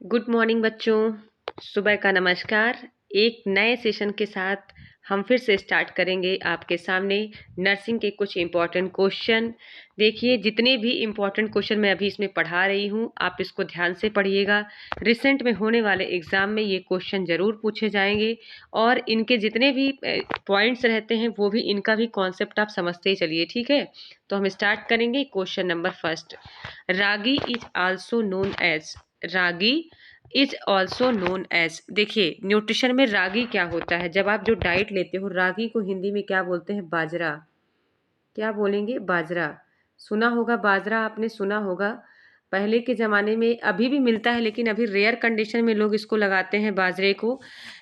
Good morning बच्चों। सुबह का नमस्कार। एक नए सेशन के साथ हम फिर से स्टार्ट करेंगे आपके सामने नर्सिंग के कुछ इम्पॉर्टेंट क्वेश्चन। देखिए, जितने भी इम्पॉर्टेंट क्वेश्चन मैं अभी इसमें पढ़ा रही हूँ आप इसको ध्यान से पढ़िएगा। रिसेंट में होने वाले एग्ज़ाम में ये क्वेश्चन ज़रूर पूछे जाएंगे और इनके जितने भी पॉइंट्स रहते हैं वो भी इनका भी कॉन्सेप्ट आप समझते ही चलिए। ठीक है, तो हम स्टार्ट करेंगे। Question number first, ragi is also known as, ragi is also known as. देखिए, न्यूट्रिशन में रागी क्या होता है, जब आप जो डाइट लेते हो रागी को हिंदी में क्या बोलते हैं? बाजरा। क्या बोलेंगे? बाजरा। सुना होगा बाजरा, आपने सुना होगा। पहले के ज़माने में अभी भी मिलता है लेकिन अभी रेयर कंडीशन में लोग इसको लगाते हैं बाजरे को।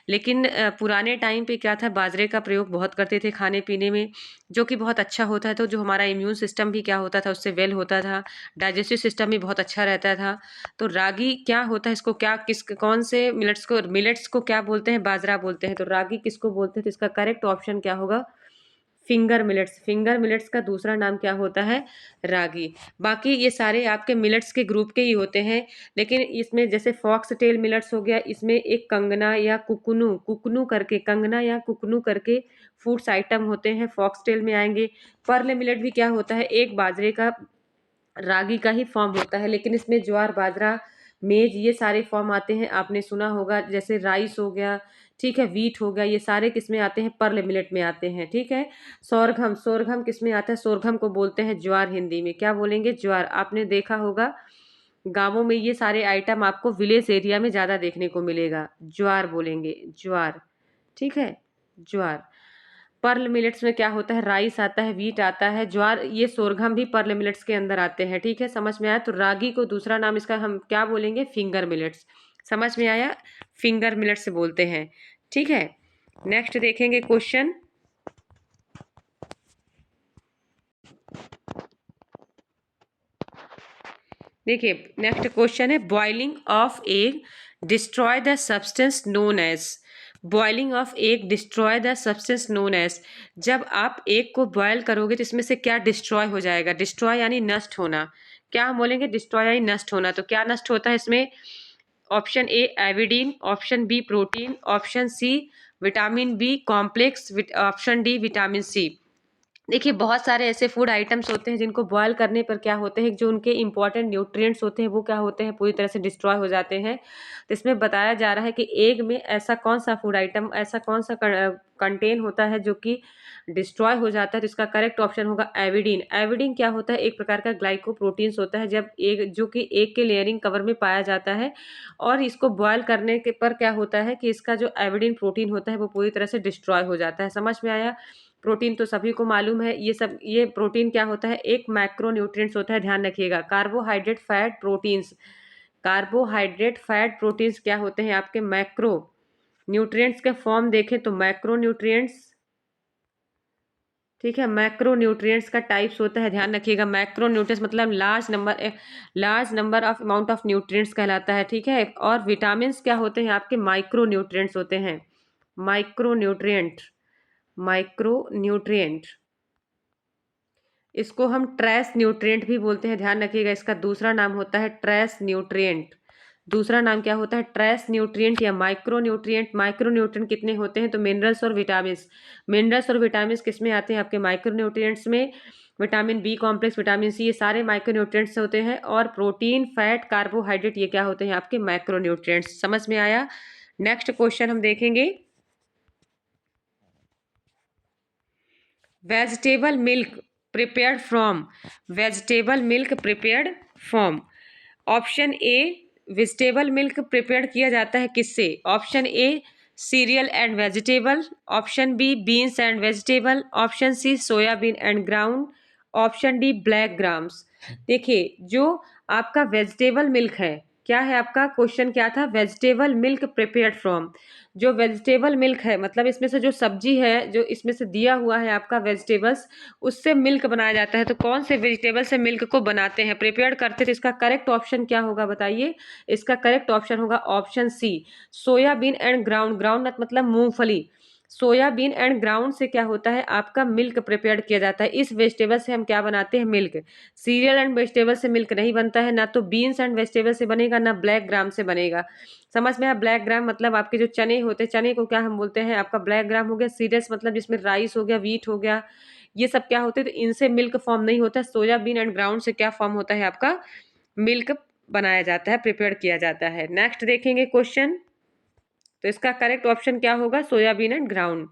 लेकिन पुराने टाइम पे क्या था, बाजरे का प्रयोग बहुत करते थे खाने पीने में, जो कि बहुत अच्छा होता है। तो जो हमारा इम्यून सिस्टम भी क्या होता था, उससे वेल होता था, डाइजेस्टिव सिस्टम भी बहुत अच्छा रहता था। तो रागी क्या होता है, इसको क्या किस कौन से मिलेट्स को क्या बोलते हैं? बाजरा बोलते हैं। तो रागी किसको बोलते हैं? तो इसका करेक्ट ऑप्शन क्या होगा? Finger millets. फिंगर मिलेट्स का दूसरा नाम क्या होता है? रागी। बाकी ये सारे आपके मिलेट्स के ग्रुप के ही होते हैं, लेकिन इसमें जैसे फॉक्स टेल मिलेट्स हो गया, इसमें एक कंगना या कुकनू कुकनू करके, कंगना या कुकनू करके फूड्स आइटम होते हैं, फॉक्स टेल में आएंगे। पर्ल मिलेट भी क्या होता है? एक बाजरे का, रागी का ही फॉर्म होता है, लेकिन इसमें ज्वार, बाजरा, मेज ये सारे फॉर्म आते हैं। आपने सुना होगा जैसे राइस हो गया, ठीक है, वीट हो गया, ये सारे किस में आते हैं? पर्ल मिलेट में आते हैं। ठीक है। सोरघम, सोरघम किस में आता है? सोरघम को बोलते हैं ज्वार। हिंदी में क्या बोलेंगे? ज्वार। आपने देखा होगा गांवों में ये सारे आइटम आपको विलेज एरिया में ज्यादा देखने को मिलेगा। ज्वार बोलेंगे, ज्वार। ठीक है, ज्वार। पर्ल मिलेट्स में क्या होता है? राइस आता है, वीट आता है, ज्वार, ये सोरघम भी पर्ल मिलेट्स के अंदर आते हैं। ठीक है, समझ में आया? तो रागी को दूसरा नाम इसका हम क्या बोलेंगे? Finger millets. समझ में आया? फिंगर मिलेट्स बोलते हैं। ठीक है, नेक्स्ट देखेंगे क्वेश्चन। देखिए, नेक्स्ट क्वेश्चन है, boiling of egg destroy the substance known as. Boiling of egg destroy the substance known as. जब आप एग को बॉयल करोगे तो इसमें से क्या डिस्ट्रॉय हो जाएगा? डिस्ट्रॉय यानी नष्ट होना। क्या हम बोलेंगे? डिस्ट्रॉय यानी नष्ट होना। तो क्या नष्ट होता है इसमें? Option A avidin, option B protein, option C vitamin B complex, option D vitamin C. देखिए, बहुत सारे ऐसे फूड आइटम्स होते हैं जिनको बॉयल करने पर क्या होते हैं, जो उनके इंपॉर्टेंट न्यूट्रिएंट्स होते हैं वो क्या होते हैं? पूरी तरह से डिस्ट्रॉय हो जाते हैं। तो इसमें बताया जा रहा है कि एग में ऐसा कौन सा फूड आइटम, ऐसा कौन सा कंटेन होता है जो कि डिस्ट्रॉय हो जाता है। तो इसका करेक्ट ऑप्शन होगा एविडीन। एविडीन क्या होता है? एक प्रकार का ग्लाइकोप्रोटीन्स होता है, जब एग जो कि एग के लेयरिंग कवर में पाया जाता है, और इसको बॉयल करने के पर क्या होता है कि इसका जो एविडीन प्रोटीन होता है वो पूरी तरह से डिस्ट्रॉय हो जाता है। समझ में आया? प्रोटीन तो सभी को मालूम है। ये प्रोटीन क्या होता है? एक मैक्रो न्यूट्रिएंट्स होता है, ध्यान रखिएगा। Carbohydrate, fat, proteins. Carbohydrate, fat, proteins क्या होते हैं? आपके मैक्रो न्यूट्रिएंट्स के फॉर्म देखें तो मैक्रो न्यूट्रिएंट्स। ठीक है, मैक्रो न्यूट्रिएंट्स का टाइप्स होता है, ध्यान रखिएगा। मैक्रो न्यूट्रिएंट्स मतलब large number of amount of nutrients कहलाता है। ठीक है, और विटामिन क्या होते हैं? आपके माइक्रो न्यूट्रिएंट्स होते हैं। Micro nutrient, micro nutrient. इसको हम ट्रेस न्यूट्रिएंट भी बोलते हैं, ध्यान रखिएगा। इसका दूसरा नाम होता है ट्रेस न्यूट्रिएंट। दूसरा नाम क्या होता है? ट्रेस न्यूट्रिएंट या माइक्रो न्यूट्रिएंट। माइक्रो न्यूट्रिएंट कितने होते हैं? तो मिनरल्स और विटामिन्स। मिनरल्स और विटामिन्स किसमें आते हैं? आपके माइक्रो न्यूट्रिएंट्स में। Vitamin B complex, vitamin C, ये सारे माइक्रो न्यूट्रिएंट्स होते हैं। और प्रोटीन, फैट, कार्बोहाइड्रेट ये क्या होते हैं? आपके माइक्रो न्यूट्रिएंट्स। समझ में आया? नेक्स्ट क्वेश्चन हम देखेंगे, vegetable milk prepared from. Vegetable milk prepared from. Option A, vegetable milk prepare किया जाता है किससे? Option A cereal and vegetable, option B beans and vegetable, option C soyabean and ground, option D black grams. देखिए, जो आपका vegetable milk है, क्या है आपका क्वेश्चन? क्या था? Vegetable milk prepared from. जो वेजिटेबल मिल्क है मतलब इसमें से जो सब्जी है, जो इसमें से दिया हुआ है आपका वेजिटेबल्स, उससे मिल्क बनाया जाता है। तो कौन से वेजिटेबल से मिल्क को बनाते हैं, प्रिपेयर करते हैं? तो इसका करेक्ट ऑप्शन क्या होगा बताइए? इसका करेक्ट ऑप्शन होगा option C soyabean and ground. Ground मतलब मूंगफली। सोयाबीन एंड ग्राउंड से क्या होता है, आपका मिल्क प्रिपेयर किया जाता है। इस वेजिटेबल से हम क्या बनाते हैं, मिल्क। सीरियल एंड वेजिटेबल से मिल्क नहीं बनता है, ना तो बीन्स एंड वेजिटेबल से बनेगा, ना ब्लैक ग्राम से बनेगा। समझ में आया? ब्लैक ग्राम मतलब आपके जो चने होते हैं, चने को क्या हम बोलते हैं, आपका ब्लैक ग्राम हो गया। सीरियल्स मतलब जिसमें राइस हो गया, व्हीट हो गया, ये सब क्या होते हैं, तो इनसे मिल्क फॉर्म नहीं होता। सोयाबीन एंड ग्राउंड से क्या फॉर्म होता है, आपका मिल्क बनाया जाता है, प्रिपेयर किया जाता है। नेक्स्ट देखेंगे क्वेश्चन, तो इसका करेक्ट ऑप्शन क्या होगा, soybean and ground.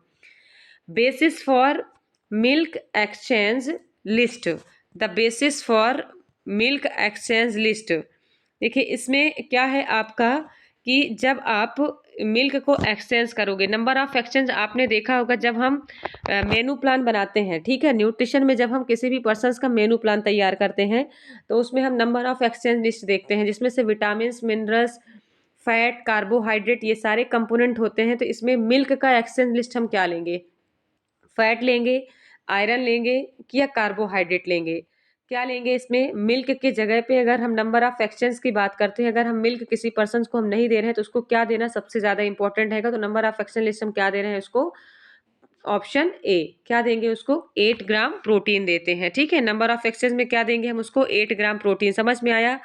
Basis for milk exchange list, the basis for milk exchange list. देखिए इसमें क्या है आपका, कि जब आप मिल्क को एक्सचेंज करोगे, नंबर ऑफ एक्सचेंज आपने देखा होगा जब हम मेनू प्लान बनाते हैं, ठीक है, न्यूट्रिशन में जब हम किसी भी पर्सन का मेनू प्लान तैयार करते हैं, तो उसमें हम नंबर ऑफ एक्सचेंज लिस्ट देखते हैं, जिसमें से विटामिन, मिनरल्स, फैट, कार्बोहाइड्रेट, ये सारे कंपोनेंट होते हैं। तो इसमें मिल्क का एक्सचेंज लिस्ट हम क्या लेंगे, फैट लेंगे, आयरन लेंगे, कि या कार्बोहाइड्रेट लेंगे, क्या लेंगे। इसमें मिल्क के जगह पे अगर हम नंबर ऑफ एक्सचेंज की बात करते हैं, अगर हम मिल्क किसी पर्सन को हम नहीं दे रहे हैं, तो उसको क्या देना सबसे ज्यादा इंपॉर्टेंट रहेगा, तो नंबर ऑफ एक्सचेंज लिस्ट हम क्या दे रहे हैं उसको, ऑप्शन ए, क्या देंगे उसको, 8 ग्राम प्रोटीन देते हैं। ठीक है, नंबर ऑफ एक्सचेंज में क्या देंगे हम उसको, 8 ग्राम प्रोटीन। समझ में आया?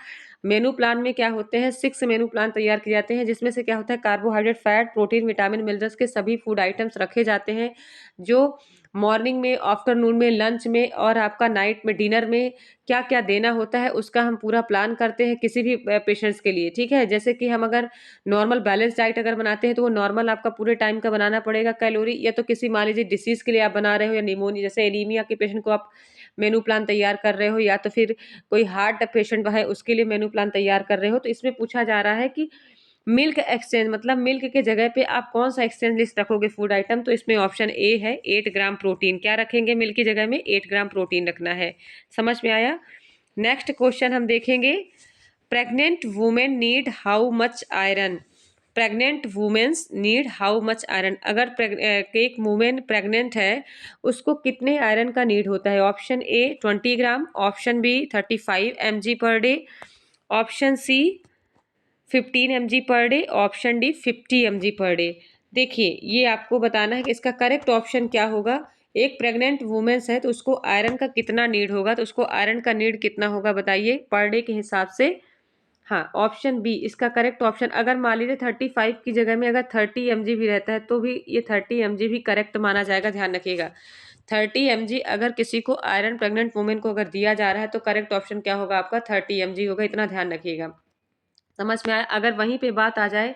मेनू प्लान में क्या होते हैं, 6 मेनू प्लान तैयार किए जाते हैं, जिसमें से क्या होता है, carbohydrate, fat, protein, vitamin, minerals के सभी फूड आइटम्स रखे जाते हैं, जो मॉर्निंग में, आफ्टरनून में, लंच में और आपका नाइट में, डिनर में क्या क्या देना होता है, उसका हम पूरा प्लान करते हैं किसी भी पेशेंट्स के लिए। ठीक है, जैसे कि हम अगर नॉर्मल बैलेंस डाइट अगर बनाते हैं, तो वो नॉर्मल आपका पूरे टाइम का बनाना पड़ेगा कैलोरी, या तो किसी मान लीजिए डिसीज के लिए आप बना रहे हो, या निमोनिया जैसे एनीमिया के पेशेंट को आप मेनू प्लान तैयार कर रहे हो, या तो फिर कोई हार्ट पेशेंट है उसके लिए मेनू प्लान तैयार कर रहे हो। तो इसमें पूछा जा रहा है कि मिल्क एक्सचेंज मतलब मिल्क के जगह पे आप कौन सा एक्सचेंज लिस्ट रखोगे फूड आइटम, तो इसमें ऑप्शन ए है, 8 ग्राम प्रोटीन। क्या रखेंगे मिल्क की जगह में, 8 ग्राम प्रोटीन रखना है। समझ में आया? नेक्स्ट क्वेश्चन हम देखेंगे, pregnant women need how much iron. Pregnant women's need how much iron, अगर एक वुमेन प्रेग्नेंट है, उसको कितने आयरन का नीड होता है। Option A 20 gram, option B 35 mg per day, option C 15 mg per day, option D 50 mg per day. देखिए ये आपको बताना है कि इसका करेक्ट ऑप्शन क्या होगा। एक प्रेग्नेंट वुमेन्स है तो उसको आयरन का कितना नीड होगा, तो उसको आयरन का नीड कितना होगा बताइए पर डे के हिसाब से। हाँ, ऑप्शन बी इसका करेक्ट ऑप्शन। अगर मान लीजिए 35 की जगह में अगर 30 mg भी रहता है, तो भी ये 30 mg भी करेक्ट माना जाएगा। ध्यान रखिएगा, 30 mg अगर किसी को आयरन प्रेग्नेंट वुमेन को अगर दिया जा रहा है, तो करेक्ट ऑप्शन क्या होगा आपका, 30 mg होगा। इतना ध्यान रखिएगा। समझ में आया? अगर वहीं पे बात आ जाए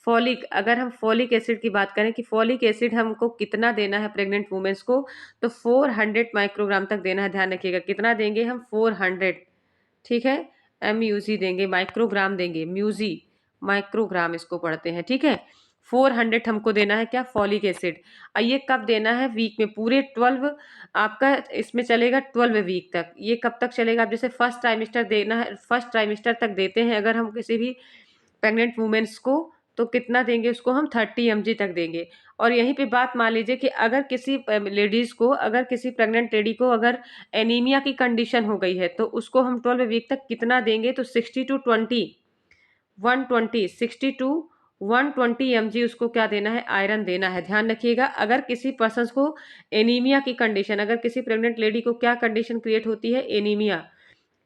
फॉलिक, अगर हम फॉलिक एसिड की बात करें कि फॉलिक एसिड हमको कितना देना है प्रेग्नेंट वुमेन्स को, तो 400 माइक्रोग्राम तक देना है। ध्यान रखिएगा, कितना देंगे हम, 400। ठीक है, MUZ देंगे, माइक्रोग्राम देंगे, म्यूजी माइक्रोग्राम इसको पढ़ते हैं। ठीक है, 400 हमको देना है क्या, फॉलिक एसिड। और ये कब देना है, वीक में, पूरे 12 आपका इसमें चलेगा 12 वीक तक। ये कब तक चलेगा, आप जैसे फर्स्ट ट्राइमेस्टर देना है, फर्स्ट ट्राइमेस्टर तक देते हैं अगर हम किसी भी प्रेग्नेंट वुमेन्स को, तो कितना देंगे उसको हम, 30 mg तक देंगे। और यहीं पे बात मान लीजिए कि अगर किसी लेडीज को, अगर किसी प्रेग्नेंट लेडी को अगर एनीमिया की कंडीशन हो गई है, तो उसको हम 12 वीक तक कितना देंगे, तो 60 to 20 120 60 to 120 mg उसको क्या देना है, आयरन देना है। ध्यान रखिएगा, अगर किसी पर्सन को एनीमिया की कंडीशन, अगर किसी प्रेग्नेंट लेडी को क्या कंडीशन क्रिएट होती है, एनीमिया,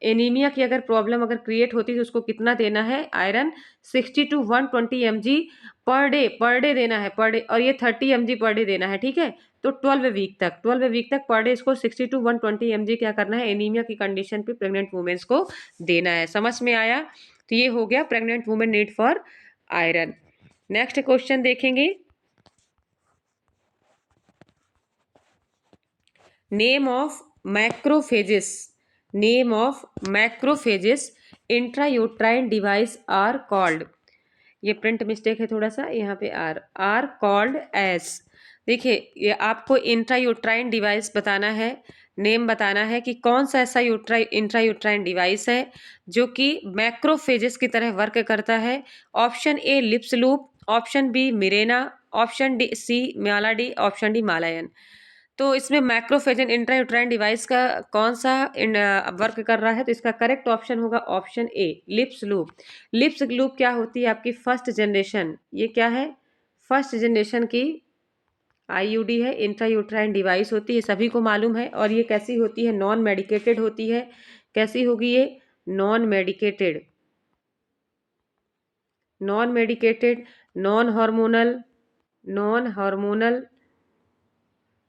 एनीमिया की अगर प्रॉब्लम अगर क्रिएट होती है, तो उसको कितना देना है iron, 60 to 120 mg per day देना है, पर डे। और ये 30 mg पर डे देना है। ठीक है, तो 12 वीक तक पर डे इसको 60 to 120 mg क्या करना है, एनीमिया की कंडीशन पे प्रेग्नेंट वुमेन्स को देना है। समझ में आया? तो ये हो गया pregnant women need for iron. Next question देखेंगे, name of macrophages, name of macrophages intrauterine device are called. ये प्रिंट मिस्टेक है थोड़ा सा, यहाँ पे आर कॉल्ड एस। देखिए ये आपको इंट्रायूट्राइन डिवाइस बताना है, नेम बताना है कि कौन सा ऐसा इंट्रायूट्राइन डिवाइस है जो कि मैक्रोफेजेस की तरह वर्क करता है। Option A lippes loop, option B Mirena, option D C Mala D, option D Mala N. तो इसमें मैक्रोफेजन इंट्रायूट्राइन डिवाइस का कौन सा वर्क कर रहा है, तो इसका करेक्ट ऑप्शन होगा option A lippes loop. Lips loop क्या होती है, आपकी फर्स्ट जनरेशन, ये क्या है, फर्स्ट जनरेशन की आईयूडी है, इंट्रायूट्राइन डिवाइस होती है, सभी को मालूम है। और ये कैसी होती है? नॉन मेडिकेटेड होती है। कैसी होगी ये? Non medicated, non medicated, non hormonal, non hormonal,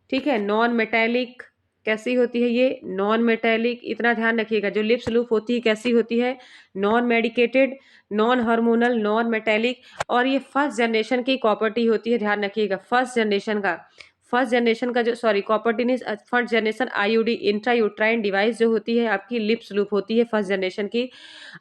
ठीक है। नॉन मेटेलिक, कैसी होती है ये? Non metallic. इतना ध्यान रखिएगा, जो लिप्स लूप होती है कैसी होती है? Non medicated, non hormonal, non metallic. और ये फर्स्ट जनरेशन की प्रॉपर्टी होती है, ध्यान रखिएगा। फर्स्ट जनरेशन का जो, सॉरी, प्रॉपर्टी नहीं, first generation IUD intrauterine device जो होती है आपकी लिप्स लूप होती है फर्स्ट जनरेशन की।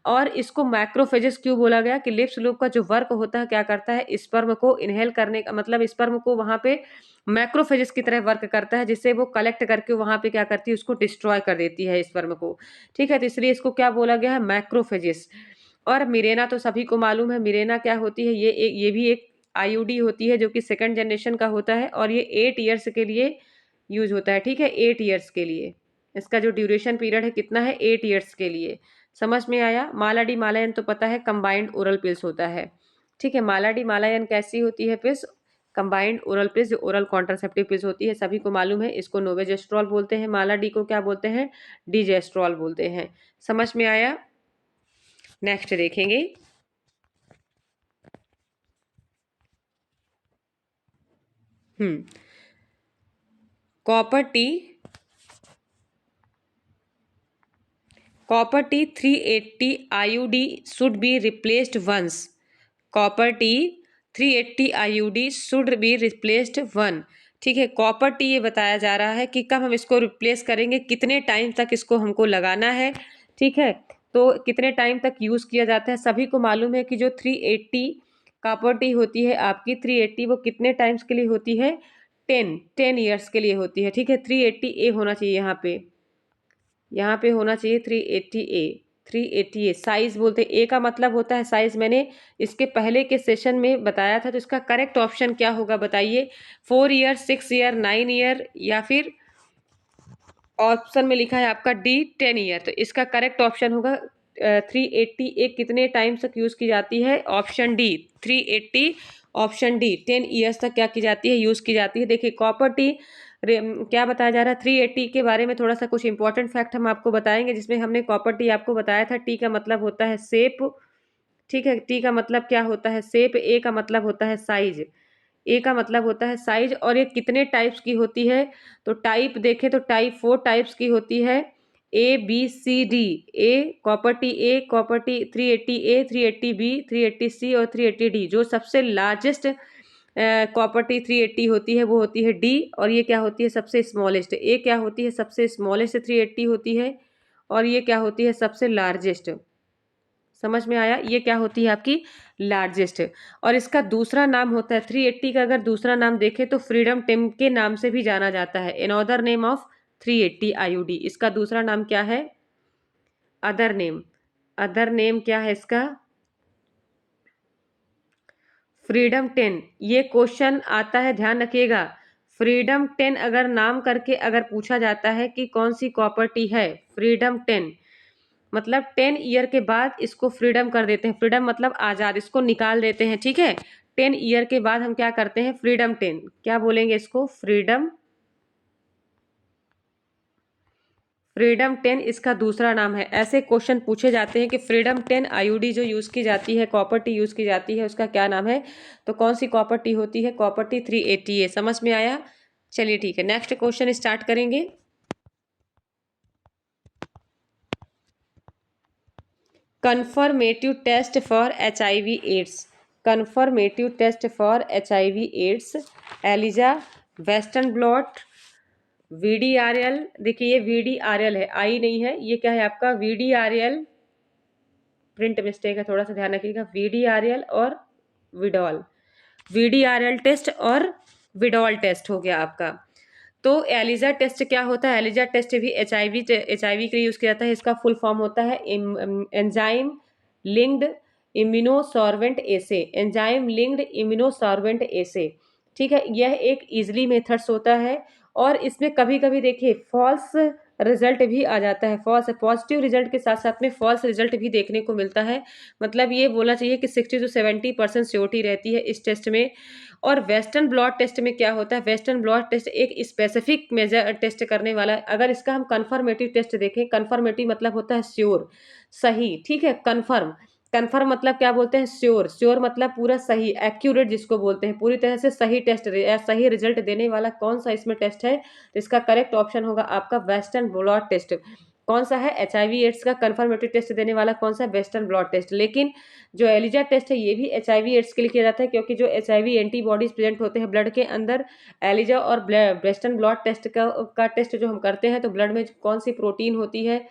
और इसको मैक्रोफेजेस क्यों बोला गया? कि लिप्स लूप का जो वर्क होता है क्या करता है? स्पर्म को इनहेल करने का, मतलब स्पर्म को वहां पे मैक्रोफेजेस की तरह वर्क करता है, जिससे वो कलेक्ट करके वहां पे क्या करती है? उसको डिस्ट्रॉय कर देती है स्पर्म को, ठीक है। तो इसलिए इसको क्या बोला गया है? मैक्रोफेजेस। और मिरेना तो सभी को मालूम है, मिरेना क्या होती है? ये भी एक आईयूडी होती है, जो कि सेकंड जनरेशन का होता है। और ये 8 ईयर्स के लिए यूज होता है, ठीक है। 8 ईयर्स के लिए इसका जो ड्यूरेशन पीरियड है कितना है? 8 ईयर्स के लिए। समझ में आया? मालाडी मालायन तो पता है, कंबाइंड ओरल पिल्स होता है, ठीक है। मालाडी मालायन कैसी होती है पिल्स? कंबाइंड ओरल पिल्स, जो ओरल कॉन्ट्रासेप्टिव पिल्स होती है, सभी को मालूम है। इसको नोवेजेस्ट्रॉल बोलते हैं, मालाडी को क्या बोलते हैं? डिजेस्ट्रॉल बोलते हैं। समझ में आया? नेक्स्ट देखेंगे। Copper T, copper T 380 IUD should be replaced once. Copper T 380 IUD should be replaced one, ठीक है। कॉपर टी ये बताया जा रहा है कि कब हम इसको रिप्लेस करेंगे, कितने टाइम तक इसको हमको लगाना है, ठीक है। तो कितने टाइम तक यूज किया जाता है? सभी को मालूम है कि जो 380 कॉपर टी होती है आपकी, 380 वो कितने टाइम्स के लिए होती है? 10 ईयर्स के लिए होती है, ठीक है। 380 ए होना चाहिए यहाँ पे होना चाहिए 380 ए। 380 ए साइज बोलते हैं। ए का मतलब होता है साइज, मैंने इसके पहले के सेशन में बताया था। तो इसका करेक्ट ऑप्शन क्या होगा बताइए? 4 ईयर, 6 ईयर, 9 ईयर, या फिर ऑप्शन में लिखा है आपका डी 10 ईयर। तो इसका करेक्ट ऑप्शन होगा 380 ए कितने टाइम तक यूज की जाती है? Option D 380, option D 10 years तक क्या की जाती है? यूज की जाती है। देखिए कॉपर टी क्या बताया जा रहा है? 380 के बारे में थोड़ा सा कुछ इंपॉर्टेंट फैक्ट हम आपको बताएंगे, जिसमें हमने कॉपर टी आपको बताया था। टी का मतलब होता है सेप, ठीक है। टी का मतलब क्या होता है? सेप। ए का मतलब होता है साइज, ए का मतलब होता है साइज। और ये कितने टाइप्स की होती है? तो टाइप देखें तो टाइप 4 टाइप्स की होती है, ABCD। ए कॉपर टी, ए कॉपर टी 380 ए, 380 बी, 380 सी और 380 डी। जो सबसे लार्जेस्ट कॉपर टी 380 होती है वो होती है डी। और ये क्या होती है? सबसे स्मॉलेस्ट। ए क्या होती है? सबसे स्मॉलेस्ट 380 होती है। और ये क्या होती है? सबसे लार्जेस्ट। समझ में आया? ये क्या होती है आपकी? लार्जेस्ट। और इसका दूसरा नाम होता है 380 का, अगर दूसरा नाम देखें तो फ्रीडम टिम के नाम से भी जाना जाता है। Another name of 380 IUD. इसका दूसरा नाम क्या है? Other name. अदर नेम क्या है इसका? फ्रीडम 10। ये क्वेश्चन आता है, ध्यान रखिएगा। फ्रीडम 10 अगर नाम करके अगर पूछा जाता है कि कौन सी प्रॉपर्टी है, फ्रीडम 10 मतलब 10 ईयर के बाद इसको फ्रीडम कर देते हैं। फ्रीडम मतलब आजाद, इसको निकाल देते हैं, ठीक है। 10 ईयर के बाद हम क्या करते हैं? फ्रीडम 10, क्या बोलेंगे इसको? फ्रीडम, फ्रीडम 10 इसका दूसरा नाम है। ऐसे क्वेश्चन पूछे जाते हैं कि फ्रीडम 10 आईयूडी जो यूज की जाती है, कॉपर टी यूज की जाती है, उसका क्या नाम है? तो कौन सी कॉपर टी होती है? कॉपर टी 380 है। समझ में आया? चलिए ठीक है, नेक्स्ट क्वेश्चन स्टार्ट करेंगे। Confirmative test for HIV AIDS. Confirmative test for HIV AIDS, ELISA, western blot, VDRL। देखिए ये VDRL है, आई नहीं है, ये क्या है आपका? VDRL, प्रिंट मिस्टेक है, थोड़ा सा ध्यान रखिएगा। VDRL और विडॉल, VDRL टेस्ट और विडॉल टेस्ट हो गया आपका। तो एलिजा टेस्ट क्या होता है? एलिजा टेस्ट भी HIV के लिए यूज किया जाता है। इसका फुल फॉर्म होता है एंजाइम लिंक्ड इम्यूनोसॉर्बेंट एसे। एंजाइम लिंक्ड इम्यूनोसॉर्बेंट एसे, ठीक है। यह एक इजली मेथड्स होता है। और इसमें कभी कभी देखिए फॉल्स रिजल्ट भी आ जाता है। फॉल्स पॉजिटिव रिजल्ट के साथ साथ में फॉल्स रिजल्ट भी देखने को मिलता है। मतलब ये बोलना चाहिए कि 60 to 70% श्योरिटी रहती है इस टेस्ट में। और वेस्टर्न ब्लॉट टेस्ट में क्या होता है, वेस्टर्न ब्लॉट टेस्ट एक स्पेसिफिक मेजर टेस्ट करने वाला है। अगर इसका हम कन्फर्मेटिव टेस्ट देखें, कन्फर्मेटिव मतलब होता है श्योर, सही, ठीक है। कन्फर्म, कन्फर्म मतलब क्या बोलते हैं, श्योर, श्योर मतलब पूरा सही, एक्यूरेट जिसको बोलते हैं, पूरी तरह से सही टेस्ट, सही रिजल्ट देने वाला कौन सा इसमें टेस्ट है, तो इसका करेक्ट ऑप्शन होगा आपका वेस्टर्न ब्लॉट टेस्ट। कौन सा है, HIV एड्स का कन्फर्मेटिव टेस्ट देने वाला कौन सा, वेस्टर्न ब्लॉट टेस्ट। लेकिन जो एलिजा टेस्ट है ये भी HIV एड्स के लिए किया जाता है, क्योंकि जो HIV एंटीबॉडीज प्रेजेंट होते हैं ब्लड के अंदर, एलिजा और वेस्टर्न ब्लॉट टेस्ट का टेस्ट जो हम करते हैं तो ब्लड में कौन सी प्रोटीन होती है,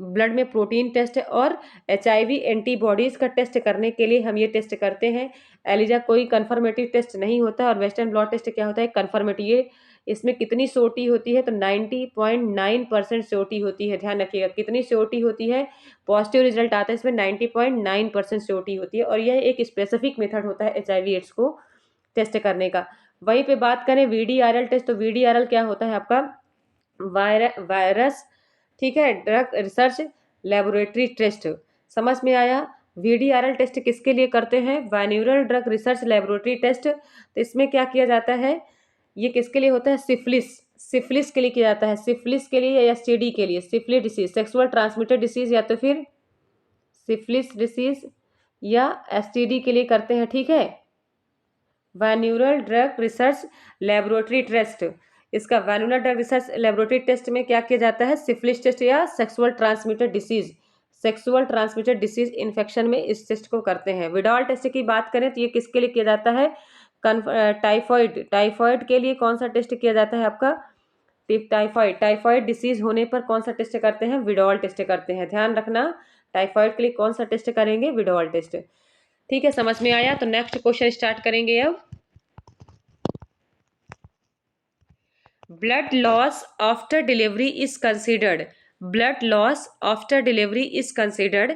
ब्लड में प्रोटीन टेस्ट और HIV एंटीबॉडीज का टेस्ट करने के लिए हम ये टेस्ट करते हैं। एलिजा कोई कन्फर्मेटिव टेस्ट नहीं होता और वेस्टर्न ब्लॉट टेस्ट क्या होता है, कन्फर्मेटिव। ये इसमें कितनी श्योरिटी होती है, तो 90.9% श्योरिटी होती है। ध्यान रखिएगा कितनी श्योरिटी होती है, पॉजिटिव रिजल्ट आता है इसमें 90.9% श्योरिटी होती है। और यह एक स्पेसिफिक मेथड होता है HIV एड्स को टेस्ट करने का। वहीं पे बात करें VDRL टेस्ट, तो VDRL क्या होता है आपका, वायरस, ठीक है, ड्रग रिसर्च लेबोरेटरी टेस्ट। समझ में आया। VDRL टेस्ट किसके लिए करते हैं, वायन्यूरल ड्रग रिसर्च लेबोरेटरी टेस्ट। तो इसमें क्या किया जाता है, ये किसके लिए होता है, सिफिलिस, सिफिलिस के लिए किया जाता है, सिफिलिस के लिए या STD के लिए, syphilis disease, sexual transmitted disease, या तो फिर सिफिलिस डिसीज या STD के लिए करते हैं, ठीक है। वायन्यूरल ड्रग रिसर्च लेबोरेटरी टेस्ट, इसका वायन्यूरल ड्रग रिसर्च लेबोरेटरी टेस्ट में क्या किया जाता है, सिफिलिस टेस्ट या sexual transmitted disease, sexual transmitted disease infection में इस टेस्ट को करते हैं। विडॉल टेस्ट की बात करें तो ये किसके लिए किया जाता है, टाइफॉइड, टाइफॉइड के लिए कौन सा टेस्ट किया जाता है आपका, टाइफॉइड, टाइफॉइड डिसीज होने पर कौन सा टेस्ट करते हैं, विडॉल टेस्ट करते हैं। ध्यान रखना, टाइफॉइड के लिए कौन सा टेस्ट करेंगे, विडॉल टेस्ट। ठीक है, समझ में आया। तो नेक्स्ट क्वेश्चन स्टार्ट करेंगे अब। Blood loss after delivery is considered, blood loss after delivery is considered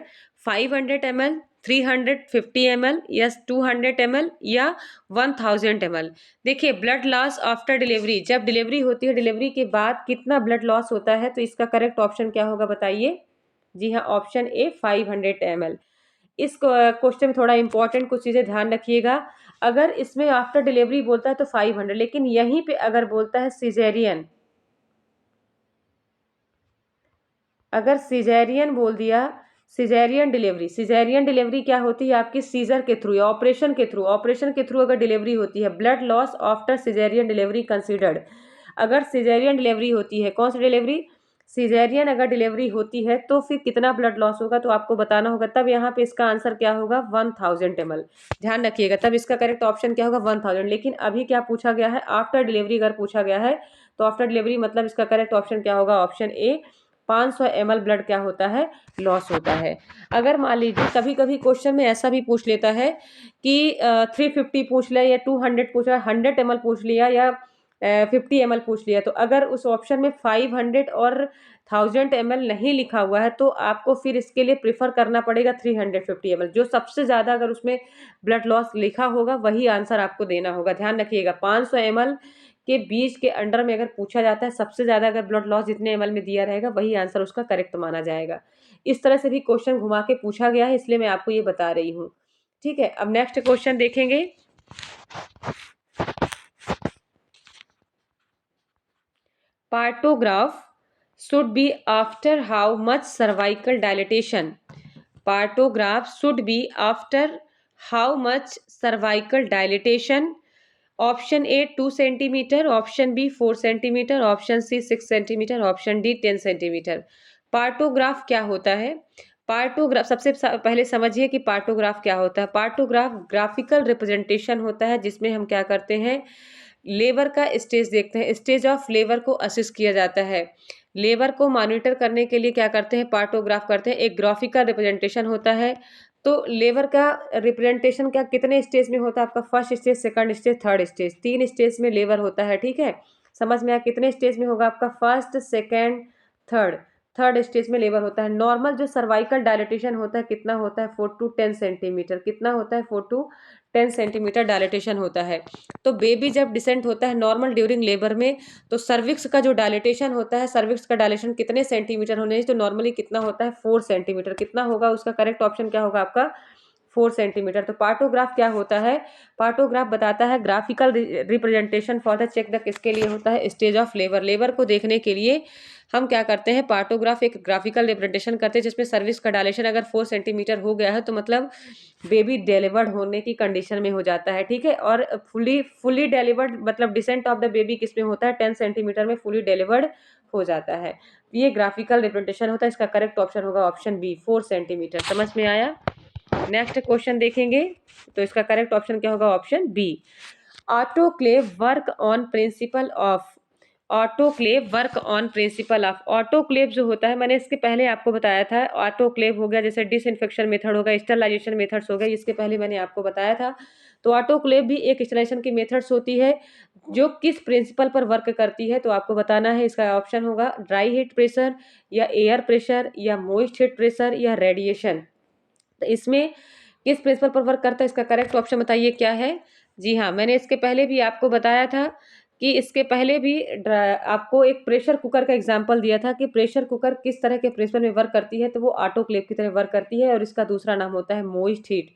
500 ml, 350 ml या 200 ml या 1000 ml। देखिए ब्लड लॉस आफ्टर डिलीवरी, जब डिलीवरी होती है, डिलीवरी के बाद कितना ब्लड लॉस होता है, तो इसका करेक्ट ऑप्शन क्या होगा बताइए। जी हाँ, ऑप्शन ए 500 ml। इस क्वेश्चन में थोड़ा इंपॉर्टेंट कुछ चीज़ें ध्यान रखिएगा। अगर इसमें आफ्टर डिलीवरी बोलता है तो 500, लेकिन यहीं पे अगर बोलता है सिजेरियन, अगर सिजेरियन बोल दिया, सिजेरियन डिलीवरी, सिजेरियन डिलीवरी क्या होती है आपकी, सीजर के थ्रू या ऑपरेशन के थ्रू, ऑपरेशन के थ्रू अगर डिलीवरी होती है, blood loss after caesarean delivery considered. अगर सिजेरियन डिलीवरी होती है, कौन सी डिलीवरी, सिजेरियन अगर डिलीवरी होती है तो फिर कितना ब्लड लॉस होगा, तो आपको बताना होगा। तब यहाँ पे इसका आंसर क्या होगा, 1000 ml। ध्यान रखिएगा, तब इसका करेक्ट ऑप्शन क्या होगा, 1000। लेकिन अभी क्या पूछा गया है, आफ्टर डिलीवरी अगर पूछा गया है तो आफ्टर डिलीवरी मतलब इसका करेक्ट ऑप्शन क्या होगा, ऑप्शन ए 500 ml ब्लड क्या होता है, लॉस होता है। अगर मान लीजिए कभी कभी क्वेश्चन में ऐसा भी पूछ लेता है कि 350 पूछ लिया या 200 पूछ लिया, 100 ml पूछ लिया या 50 ml पूछ लिया, तो अगर उस ऑप्शन में 500 और 1000 ml नहीं लिखा हुआ है तो आपको फिर इसके लिए प्रिफर करना पड़ेगा 350 ml। जो सबसे ज़्यादा अगर उसमें ब्लड लॉस लिखा होगा वही आंसर आपको देना होगा। ध्यान रखिएगा, 500 ml के बीच के अंडर में अगर पूछा जाता है, सबसे ज़्यादा अगर ब्लड लॉस जितने ml में दिया रहेगा वही आंसर उसका करेक्ट माना जाएगा। इस तरह से भी क्वेश्चन घुमा के पूछा गया है, इसलिए मैं आपको ये बता रही हूँ। ठीक है, अब नेक्स्ट क्वेश्चन देखेंगे। Partograph should be after how much cervical dilatation, partograph should be after how much cervical dilatation। Option A 2 centimetre, option B 4 centimetre, option C 6 centimetre, option D 10 centimetre. Partograph क्या होता है, partograph सबसे पहले समझिए कि partograph क्या होता है। पार्टोग्राफ ग्राफिकल रिप्रेजेंटेशन होता है जिसमें हम क्या करते हैं, लेबर का स्टेज देखते हैं, स्टेज ऑफ लेबर को असिस किया जाता है। लेबर को मॉनिटर करने के लिए क्या करते हैं, पार्टोग्राफ करते हैं। एक ग्राफिकल रिप्रेजेंटेशन होता है। तो लेबर का रिप्रेजेंटेशन क्या कितने स्टेज में होता है आपका, first stage, second stage, third stage, 3 stage में लेबर होता है। ठीक है, समझ में आया, कितने स्टेज में होगा आपका, first, second, third, third stage में लेबर होता है। नॉर्मल जो सर्वाइकल डायलेटेशन होता है कितना होता है, 4 to 10 सेंटीमीटर। कितना होता है, 4 to 10 सेंटीमीटर डायलेटेशन होता है। तो बेबी जब डिसेंट होता है नॉर्मल ड्यूरिंग लेबर में, तो सर्विक्स का जो डायलेटेशन होता है, सर्विक्स का डायलेशन कितने सेंटीमीटर होने चाहिए, तो नॉर्मली कितना होता है, 4 सेंटीमीटर। कितना होगा, उसका करेक्ट ऑप्शन क्या होगा आपका, 4 सेंटीमीटर। तो पार्टोग्राफ क्या होता है, पार्टोग्राफ बताता है graphical representation for the check the, किसके लिए होता है, स्टेज ऑफ लेबर। लेबर को देखने के लिए हम क्या करते हैं, पार्टोग्राफ एक ग्राफिकल रिप्रेजेंटेशन करते हैं, जिसमें सर्विस का डायलेशन अगर 4 सेंटीमीटर हो गया है तो मतलब बेबी डिलीवर्ड होने की कंडीशन में हो जाता है, ठीक है। और फुली डिलीवर्ड मतलब डिसेंट ऑफ द बेबी किस में होता है, 10 सेंटीमीटर में फुली डिलीवर्ड हो जाता है। ये ग्राफिकल रिप्रेजेंटेशन होता है। इसका करेक्ट ऑप्शन होगा ऑप्शन बी, 4 सेंटीमीटर। समझ में आया। नेक्स्ट क्वेश्चन देखेंगे, तो इसका करेक्ट ऑप्शन क्या होगा, option B. Autoclave work on principle of, autoclave work on principle of. Autoclave जो होता है, मैंने इसके पहले आपको बताया था, ऑटोक्लेव हो गया जैसे डिसइंफेक्शन मेथड होगा, स्टरलाइजेशन मेथड्स हो गए, इसके पहले मैंने आपको बताया था। तो ऑटोक्लेव भी एक स्टरलाइजेशन की मेथड्स होती है जो किस प्रिंसिपल पर वर्क करती है, तो आपको बताना है। इसका ऑप्शन होगा ड्राई हीट प्रेशर, या एयर प्रेशर, या मॉइस्ट हीट प्रेशर, या रेडिएशन। तो इसमें किस प्रिंसिपल पर वर्क करता है, इसका करेक्ट ऑप्शन बताइए क्या है। जी हाँ, मैंने इसके पहले भी आपको बताया था कि इसके पहले भी आपको एक प्रेशर कुकर का एग्जांपल दिया था कि प्रेशर कुकर किस तरह के प्रिंसिपल में वर्क करती है, तो वो ऑटोक्लेव की तरह वर्क करती है, और इसका दूसरा नाम होता है मॉइस्ट हीट।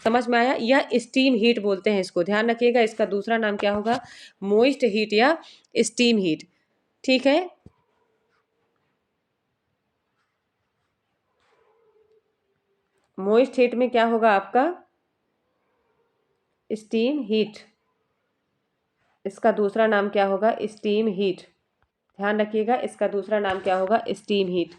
समझ में आया, या स्टीम हीट बोलते हैं इसको, ध्यान रखिएगा। इसका दूसरा नाम क्या होगा, मॉइस्ट हीट या स्टीम हीट, ठीक है। मॉइस्ट हीट में क्या होगा आपका, स्टीम हीट। इसका दूसरा नाम क्या होगा, स्टीम हीट। ध्यान रखिएगा, इसका दूसरा नाम क्या होगा, स्टीम हीट।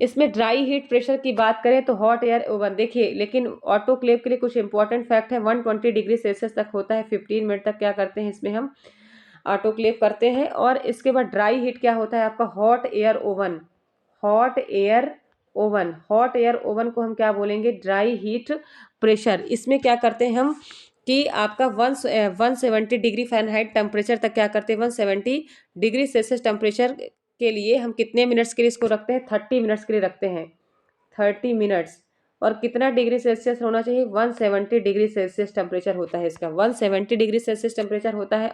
इसमें ड्राई हीट प्रेशर की बात करें तो हॉट एयर ओवन, देखिए लेकिन ऑटोक्लेव के लिए कुछ इंपॉर्टेंट फैक्ट है। 120 डिग्री सेल्सियस तक होता है, 15 मिनट तक क्या करते हैं इसमें हम ऑटोक्लेव करते हैं। और इसके बाद ड्राई हीट क्या होता है आपका, hot air oven. Hot air oven, hot air oven को हम क्या बोलेंगे, ड्राई हीट प्रेशर। इसमें क्या करते हैं हम कि आपका 170 डिग्री फ़ारेनहाइट टेम्परेचर तक क्या करते हैं, 170 डिग्री सेल्सियस टेम्परेचर के लिए हम कितने मिनट्स के लिए इसको रखते हैं, 30 मिनट्स के लिए रखते हैं, 30 मिनट्स। और कितना डिग्री सेल्सियस होना चाहिए, 170 डिग्री सेल्सियस टेम्परेचर होता है इसका, 170 डिग्री सेल्सियस टेम्परेचर होता है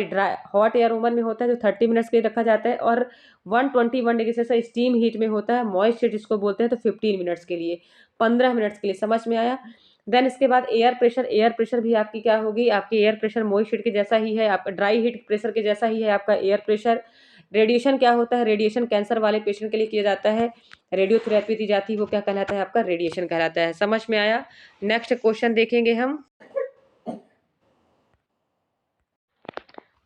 ड्राई हॉट एयर ओवन में होता है, जो 30 मिनट्स के लिए रखा जाता है। और 121 डिग्री सेल्सियस स्टीम हीट में होता है, मॉइस्ट हीट जिसको बोलते हैं, तो 15 मिनट्स के लिए, 15 मिनट्स के लिए। समझ में आया। देन इसके बाद एयर प्रेशर, एयर प्रेशर भी आपकी क्या होगी, आपकी एयर प्रेशर मॉइस्ट हीट के जैसा ही है, आपका ड्राई हीट प्रेशर के जैसा ही है आपका एयर प्रेशर। रेडिएशन क्या होता है, रेडिएशन कैंसर वाले पेशेंट के लिए किया जाता है, रेडियोथेरेपी दी जाती है, वो क्या कहलाता है आपका, रेडिएशन कहलाता है। समझ में आया। नेक्स्ट क्वेश्चन देखेंगे हम,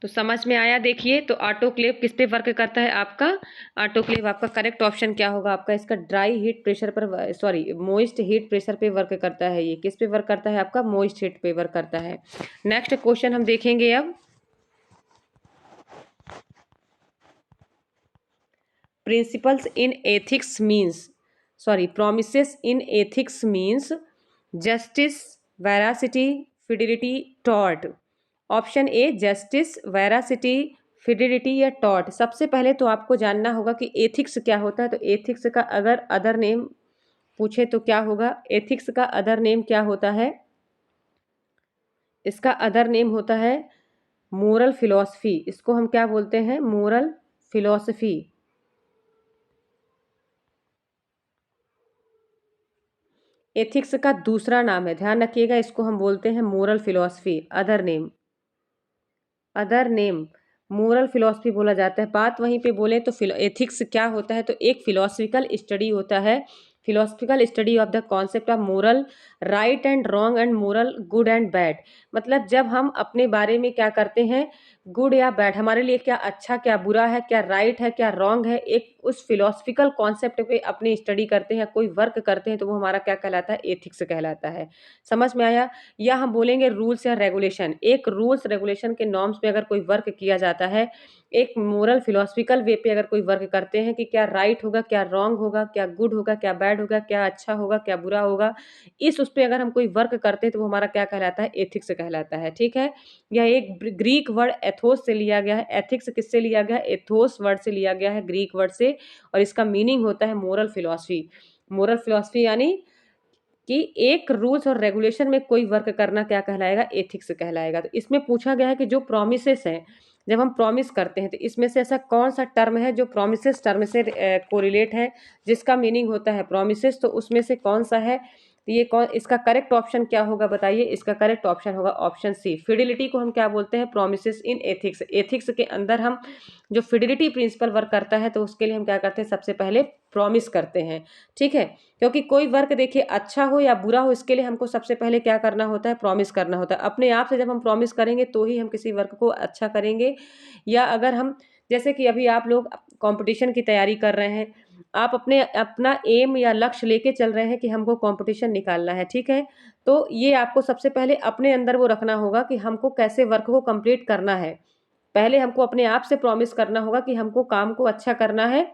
तो समझ में आया। देखिए, तो ऑटोक्लेव किस पे वर्क करता है आपका, ऑटोक्लेव आपका करेक्ट ऑप्शन क्या होगा आपका, इसका ड्राई हीट प्रेशर पर, सॉरी मॉइस्ट हीट प्रेशर पे वर्क करता है। ये किस पे वर्क करता है आपका, मॉइस्ट हीट पे वर्क करता है। नेक्स्ट क्वेश्चन हम देखेंगे अब, principles in ethics means, sorry promises in ethics means justice, veracity, fidelity, tort. Option A justice, veracity, fidelity या टॉर्ट। सबसे पहले तो आपको जानना होगा कि एथिक्स क्या होता है। तो एथिक्स का अगर अदर नेम पूछे तो क्या होगा, एथिक्स का अदर नेम क्या होता है, इसका अदर नेम होता है मोरल फिलॉसफी। इसको हम क्या बोलते हैं, मोरल फिलॉसफी। एथिक्स का दूसरा नाम है, ध्यान रखिएगा, इसको हम बोलते हैं moral philosophy. Other name, other name moral philosophy बोला जाता है। बात वहीं पे बोले तो एथिक्स क्या होता है, तो एक फिलोसफिकल स्टडी होता है, philosophical study of the concept of moral, right and wrong and moral, good and bad. मतलब जब हम अपने बारे में क्या करते हैं, गुड या बैड, हमारे लिए क्या अच्छा क्या बुरा है, क्या राइट है क्या रॉन्ग है, एक उस फिलोसफिकल कॉन्सेप्ट पे अपनी स्टडी करते हैं, कोई वर्क करते हैं, तो वो हमारा क्या कहलाता है, एथिक्स कहलाता है। समझ में आया। या हम बोलेंगे रूल्स या रेगुलेशन, एक रूल्स रेगुलेशन के नॉर्म्स पे अगर कोई वर्क किया जाता है, एक मोरल फिलोसफिकल वे पे अगर कोई वर्क करते हैं कि क्या राइट होगा, क्या रॉन्ग होगा, क्या गुड होगा, क्या बैड होगा, क्या अच्छा होगा, क्या बुरा होगा, इस उस पे अगर हम कोई वर्क करते हैं तो वो हमारा क्या कहलाता है? एथिक्स कहलाता है, ठीक है। यह एक ग्रीक वर्ड एथोस से लिया गया है। एथिक्स किससे लिया गया है? एथोस वर्ड से लिया गया है, ग्रीक वर्ड से, और इसका मीनिंग होता है मोरल फिलोसफी। मोरल फिलोसफी यानी कि एक रूल्स और रेगुलेशन में कोई वर्क करना क्या कहलाएगा? एथिक्स कहलाएगा। तो इसमें पूछा गया है कि जो प्रोमिसेस हैं, जब हम प्रॉमिस करते हैं तो इसमें से ऐसा कौन सा टर्म है जो प्रोमिसेस टर्म से कोरिलेट है, जिसका मीनिंग होता है प्रोमिसेस, तो उसमें से कौन सा है? तो ये कौन, इसका करेक्ट ऑप्शन क्या होगा बताइए? इसका करेक्ट ऑप्शन होगा ऑप्शन सी। फिडिलिटी को हम क्या बोलते हैं? प्रोमिसेस इन एथिक्स। एथिक्स के अंदर हम जो फिडिलिटी प्रिंसिपल वर्क करता है तो उसके लिए हम क्या करते हैं? सबसे पहले प्रॉमिस करते हैं, ठीक है। क्योंकि कोई वर्क देखिए अच्छा हो या बुरा हो, इसके लिए हमको सबसे पहले क्या करना होता है? प्रॉमिस करना होता है। अपने आप से जब हम प्रॉमिस करेंगे तो ही हम किसी वर्क को अच्छा करेंगे। या अगर हम, जैसे कि अभी आप लोग कंपटीशन की तैयारी कर रहे हैं, आप अपना एम या लक्ष्य लेके चल रहे हैं कि हमको कंपटीशन निकालना है, ठीक है। तो ये आपको सबसे पहले अपने अंदर वो रखना होगा कि हमको कैसे वर्क को कंप्लीट करना है। पहले हमको अपने आप से प्रॉमिस करना होगा कि हमको काम को अच्छा करना है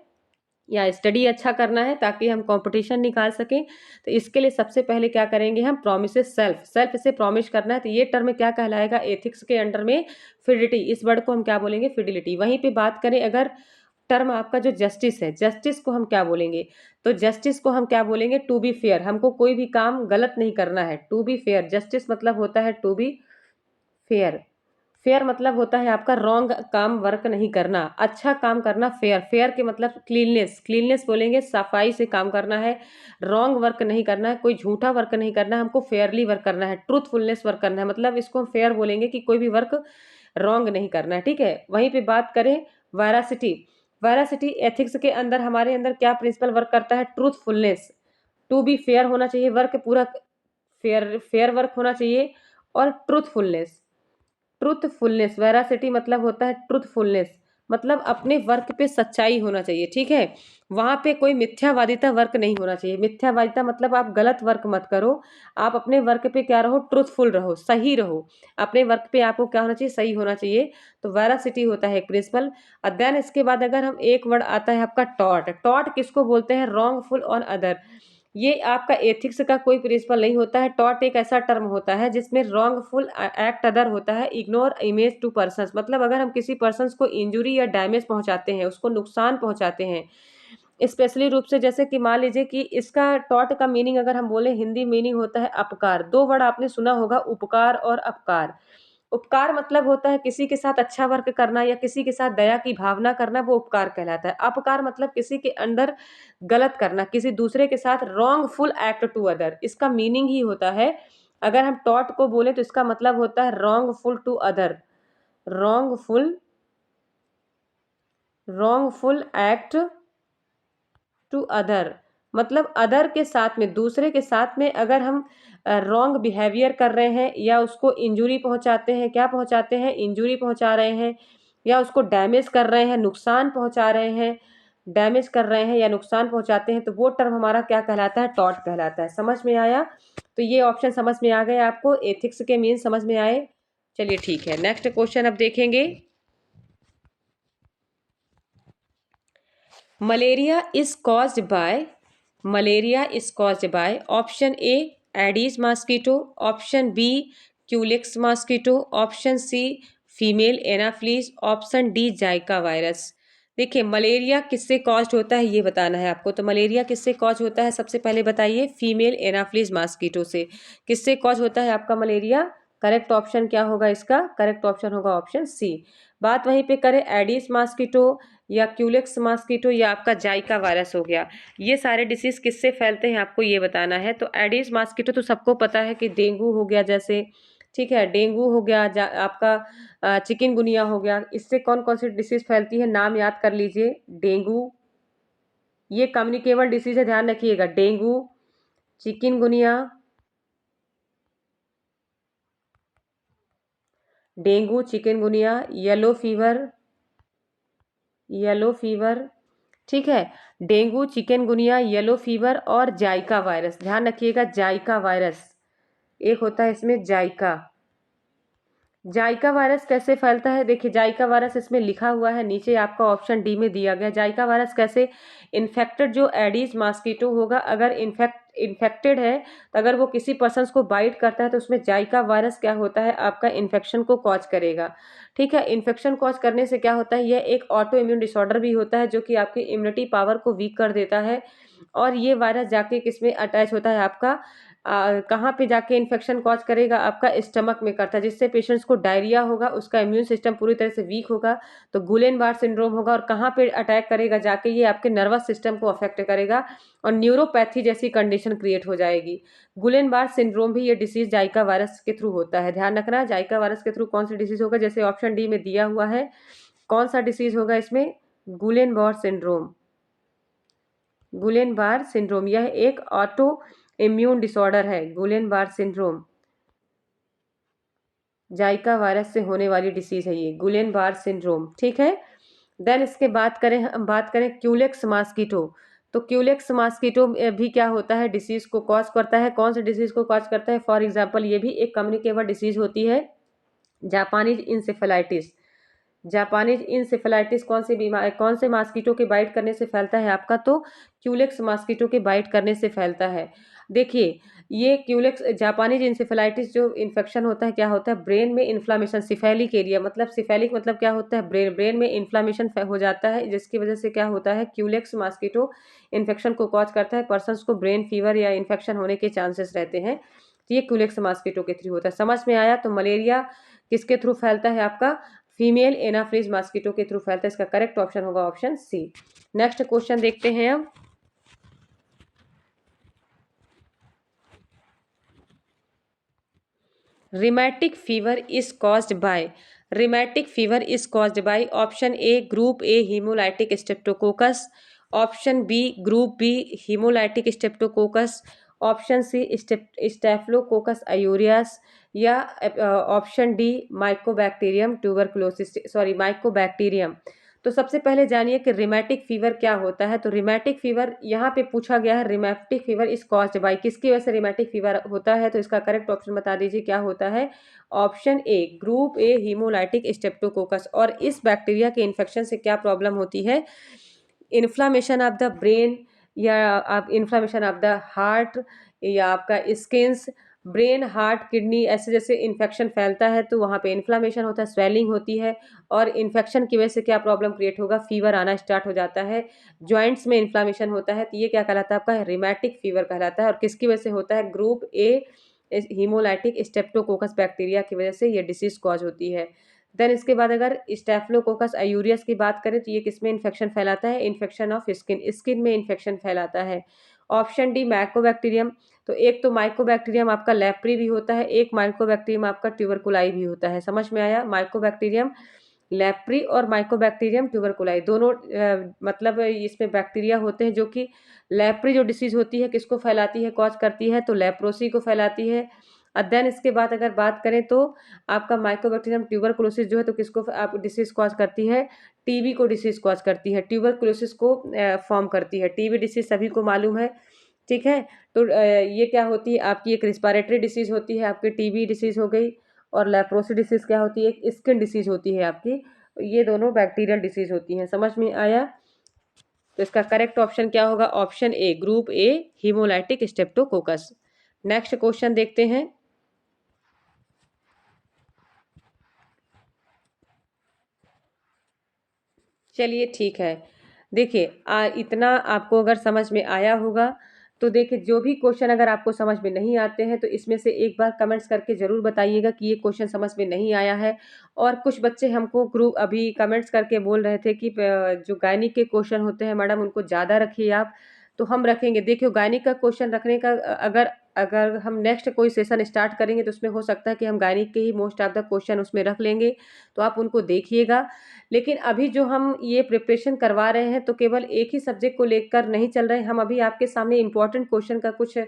या स्टडी अच्छा करना है ताकि हम कंपटीशन निकाल सकें। तो इसके लिए सबसे पहले क्या करेंगे? हम प्रोमिसेस सेल्फ, सेल्फ से प्रॉमिस करना है। तो ये टर्म क्या कहलाएगा? एथिक्स के अंडर में फिडिलिटी, इस वर्ड को हम क्या बोलेंगे? फिडिलिटी। वहीं पे बात करें अगर टर्म आपका जो जस्टिस है, जस्टिस को हम क्या बोलेंगे? तो जस्टिस को हम क्या बोलेंगे? To be fair. हमको कोई भी काम गलत नहीं करना है, टू बी फेयर। जस्टिस मतलब होता है टू बी फेयर। फेयर मतलब होता है आपका रॉन्ग काम वर्क नहीं करना, अच्छा काम करना। फेयर, फेयर के मतलब क्लीननेस, क्लीननेस बोलेंगे, सफाई से काम करना है। रॉन्ग वर्क नहीं करना है, कोई झूठा वर्क नहीं करना है, हमको फेयरली वर्क करना है, ट्रूथफुलनेस वर्क करना है। मतलब इसको हम फेयर बोलेंगे कि कोई भी वर्क रॉन्ग नहीं करना है, ठीक है। वहीं पे बात करें वेरासिटी, वेरासिटी एथिक्स के अंदर हमारे अंदर क्या प्रिंसिपल वर्क करता है? ट्रूथफुलनेस। टू बी फेयर होना चाहिए, वर्क पूरा फेयर, फेयर वर्क होना चाहिए। और ट्रूथफुलनेस, ट्रुथफुलनेस, वेरासिटी मतलब होता है ट्रुथफुलनेस, मतलब अपने वर्क पे सच्चाई होना चाहिए, ठीक है। वहां पे कोई मिथ्यावादिता वर्क नहीं होना चाहिए। मिथ्यावादिता मतलब आप गलत वर्क मत करो, आप अपने वर्क पे क्या रहो? ट्रुथफुल रहो, सही रहो। अपने वर्क पे आपको क्या होना चाहिए? सही होना चाहिए। तो वेरासिटी होता है एक प्रिंसिपल। अध्ययन, इसके बाद अगर हम एक वर्ड आता है आपका टॉट। टॉट किसको बोलते हैं? रॉन्गफुल और अदर। ये आपका एथिक्स का कोई प्रिंसिपल नहीं होता है। टॉट एक ऐसा टर्म होता है जिसमें रॉन्गफुल एक्ट अदर होता है। इग्नोर इमेज टू पर्सन्स, मतलब अगर हम किसी पर्सन्स को इंजुरी या डैमेज पहुंचाते हैं, उसको नुकसान पहुंचाते हैं, स्पेशली रूप से, जैसे कि मान लीजिए कि इसका टॉट का मीनिंग अगर हम बोले, हिंदी मीनिंग होता है अपकार। दो वर्ड आपने सुना होगा, उपकार और अपकार। उपकार मतलब होता है किसी के साथ अच्छा वर्क करना या किसी के साथ दया की भावना करना, वो उपकार कहलाता है। अपकार मतलब किसी के अंदर गलत करना, किसी दूसरे के साथ रॉन्गफुल एक्ट टू अदर, इसका मीनिंग ही होता है। अगर हम टॉट को बोले तो इसका मतलब होता है wrongful to other, wrongful, wrongful act to other, मतलब अदर के साथ में, दूसरे के साथ में अगर हम रॉन्ग बिहेवियर कर रहे हैं या उसको इंजुरी पहुंचाते हैं, क्या पहुंचाते हैं? इंजुरी पहुंचा रहे हैं, या उसको डैमेज कर रहे हैं, नुकसान पहुंचा रहे हैं, डैमेज कर रहे हैं या नुकसान पहुंचाते हैं, तो वो टर्म हमारा क्या कहलाता है? टॉट कहलाता है। समझ में आया? तो ये ऑप्शन समझ में आ गए आपको, एथिक्स के मीन समझ में आए। चलिए ठीक है, नेक्स्ट क्वेश्चन अब देखेंगे। Malaria is caused by, malaria is caused by option A Aedes mosquito, option B Culex mosquito, option C female Anopheles, option D Zika virus. देखिए मलेरिया किससे कॉज्ड होता है ये बताना है आपको। तो मलेरिया किससे कॉज होता है? सबसे पहले बताइए। फीमेल एनाफ्लीज मॉस्किटो से। किससे कॉज होता है आपका मलेरिया? करेक्ट ऑप्शन क्या होगा इसका? करेक्ट ऑप्शन होगा ऑप्शन सी। बात वहीं पे करें एडिस मॉस्किटो या क्यूलेक्स मॉस्किटो या आपका जाइका वायरस हो गया, ये सारे डिसीज किससे फैलते हैं आपको ये बताना है। तो एडिस मॉस्किटो तो सबको पता है कि डेंगू हो गया जैसे, ठीक है, डेंगू हो गया, आपका चिकनगुनिया हो गया। इससे कौन कौन सी डिसीज फैलती है? नाम याद कर लीजिए। डेंगू, ये कम्युनिकेबल डिसीज है, ध्यान रखिएगा। Dengue, chikungunya, dengue, chikungunya, yellow fever, yellow fever, ठीक है। डेंगू, चिकनगुनिया, येलो फीवर और जाइका वायरस। ध्यान रखिएगा जाइका वायरस, एक होता है इसमें जाइका। जाइका वायरस कैसे फैलता है? देखिए, जाइका वायरस इसमें लिखा हुआ है, नीचे आपका ऑप्शन डी में दिया गया। जाइका वायरस कैसे, इन्फेक्टेड जो एडीज मॉस्किटो होगा, अगर इन्फेक्टेड है, तो अगर वो किसी पर्सन्स को बाइट करता है तो उसमें जाइका वायरस क्या होता है, आपका इन्फेक्शन को कॉज करेगा। ठीक है, इन्फेक्शन कॉज करने से क्या होता है, यह एक ऑटो इम्यून डिसऑर्डर भी होता है जो कि आपकी इम्यूनिटी पावर को वीक कर देता है। और ये वायरस जाके किसमें अटैच होता है, आपका कहाँ पे जाके इन्फेक्शन कॉज करेगा, आपका स्टमक में करता है, जिससे पेशेंट्स को डायरिया होगा, उसका इम्यून सिस्टम पूरी तरह से वीक होगा, तो गुलेन बार सिंड्रोम होगा। और कहाँ पे अटैक करेगा जाके, ये आपके नर्वस सिस्टम को अफेक्ट करेगा और न्यूरोपैथी जैसी कंडीशन क्रिएट हो जाएगी। गुलेन बार सिंड्रोम भी ये डिसीज जाइका वायरस के थ्रू होता है। ध्यान रखना, जाइका वायरस के थ्रू कौन सी डिसीज होगा, जैसे ऑप्शन डी में दिया हुआ है, कौन सा डिसीज होगा इसमें, गुलेन बार सिंड्रोम। गुलेन बार सिंड्रोम यह एक ऑटो इम्यून डिसऑर्डर है। गुलेन बार सिंड्रोम जाइका वायरस से होने वाली डिसीज है, ये गुलेन बार सिंड्रोम। ठीक है, देन इसके बात करें क्यूलेक्स मॉस्किटो। तो क्यूलेक्स मॉस्किटो भी क्या होता है, डिसीज को कॉज करता है। कौन से डिसीज को कॉज करता है, फॉर एग्जांपल ये भी एक कम्युनिकेबल डिसीज होती है, जापानीज इंसेफेलाइटिस। जापानीज इंसेफेलाइटिस कौन से मॉस्किटो के बाइट करने से फैलता है आपका, तो क्यूलेक्स मॉस्किटो के बाइट करने से फैलता है। देखिए, ये क्यूलेक्स जापानीज इंसेफेलाइटिस जो इन्फेक्शन होता है, क्या होता है, ब्रेन में इन्फ्लामेशन, सिफेलिक एरिया, मतलब सिफेलिक मतलब क्या होता है, ब्रेन में इन्फ्लामेशन हो जाता है, जिसकी वजह से क्या होता है, क्यूलेक्स मॉस्किटो इन्फेक्शन को कॉज करता है। पर्सन्स को ब्रेन फीवर या इन्फेक्शन होने के चांसेस रहते हैं, तो ये क्यूलेक्स मॉस्किटो के थ्रू होता है। समझ में आया? तो मलेरिया किसके थ्रू फैलता है, आपका फीमेल एनाफ्रीज मॉस्किटो के थ्रू फैलता है। इसका करेक्ट ऑप्शन होगा ऑप्शन सी। नेक्स्ट क्वेश्चन देखते हैं अब। Rheumatic fever is caused by, rheumatic fever is caused by option A group A haemolytic streptococcus, option B group B haemolytic streptococcus, option C staphylococcus aureus, या option D mycobacterium tuberculosis, sorry mycobacterium. तो सबसे पहले जानिए कि rheumatic fever क्या होता है। तो रिमैटिक फीवर यहाँ पे पूछा गया है, rheumatic fever is caused bye, किसकी वजह से रिमैटिक फीवर होता है, तो इसका करेक्ट ऑप्शन बता दीजिए क्या होता है। Option A group A haemolytic Streptococcus. और इस बैक्टीरिया के इन्फेक्शन से क्या प्रॉब्लम होती है, इन्फ्लामेशन ऑफ द ब्रेन, या आप इन्फ्लामेशन ऑफ द हार्ट, या आपका स्किन्स, ब्रेन हार्ट किडनी, ऐसे जैसे इन्फेक्शन फैलता है तो वहाँ पे इन्फ्लामेशन होता है, स्वेलिंग होती है, और इन्फेक्शन की वजह से क्या प्रॉब्लम क्रिएट होगा, फीवर आना स्टार्ट हो जाता है, जॉइंट्स में इन्फ्लामेशन होता है। तो ये क्या कहलाता है, आपका रिमैटिक फीवर कहलाता है। और किसकी वजह से होता है, group A haemolytic Streptococcus bacteria की वजह से ये डिसीज कॉज होती है। देन इसके बाद अगर स्टेफलोकोकस आयूरियस की बात करें तो ये किसमें इन्फेक्शन फैलाता है, इन्फेक्शन ऑफ स्किन, स्किन में इन्फेक्शन फैलाता है। Option D Mycobacterium. तो एक तो माइकोबैक्टीरियम आपका लेप्री भी होता है, एक माइकोबैक्टीरियम आपका ट्यूबरकुलाई भी होता है। समझ में आया, माइकोबैक्टीरियम लेप्री और माइकोबैक्टीरियम ट्यूबरकुलाई दोनों मतलब इसमें बैक्टीरिया होते हैं जो कि लेप्री जो डिसीज होती है किसको फैलाती है, कॉज करती है, तो लेप्रोसी को फैलाती है। और देन इसके बाद अगर बात करें तो आपका माइकोबैक्टीरियम ट्यूबरकुलोसिस जो है तो किसको आप डिसीज कॉज करती है, टीबी को डिसीज कॉज करती है, ट्यूबरकुलोसिस को फॉर्म करती है। टीबी डिसीज सभी को मालूम है, ठीक है। तो ये क्या होती है, आपकी एक रिस्पायरेटरी डिसीज होती है, आपकी टीबी डिसीज हो गई, और लेप्रोसी डिसीज क्या होती है, एक स्किन डिसीज होती है आपकी। ये दोनों बैक्टीरियल डिसीज होती हैं। समझ में आया? तो इसका करेक्ट ऑप्शन क्या होगा, option A group A haemolytic Streptococcus. Next question देखते हैं। चलिए ठीक है, देखिए इतना आपको अगर समझ में आया होगा तो देखिए, जो भी क्वेश्चन अगर आपको समझ में नहीं आते हैं तो इसमें से एक बार कमेंट्स करके ज़रूर बताइएगा कि ये क्वेश्चन समझ में नहीं आया है। और कुछ बच्चे हमको ग्रुप अभी कमेंट्स करके बोल रहे थे कि जो गायनिक के क्वेश्चन होते हैं मैडम उनको ज़्यादा रखिए आप, तो हम रखेंगे। देखिए, गायनिक का क्वेश्चन रखने का अगर अगर हम नेक्स्ट कोई सेशन स्टार्ट करेंगे तो उसमें हो सकता है कि हम गायनिक के ही मोस्ट ऑफ द क्वेश्चन उसमें रख लेंगे, तो आप उनको देखिएगा। लेकिन अभी जो हम ये प्रिपरेशन करवा रहे हैं तो केवल एक ही सब्जेक्ट को लेकर नहीं चल रहे हैं, हम अभी आपके सामने इंपॉर्टेंट क्वेश्चन का कुछ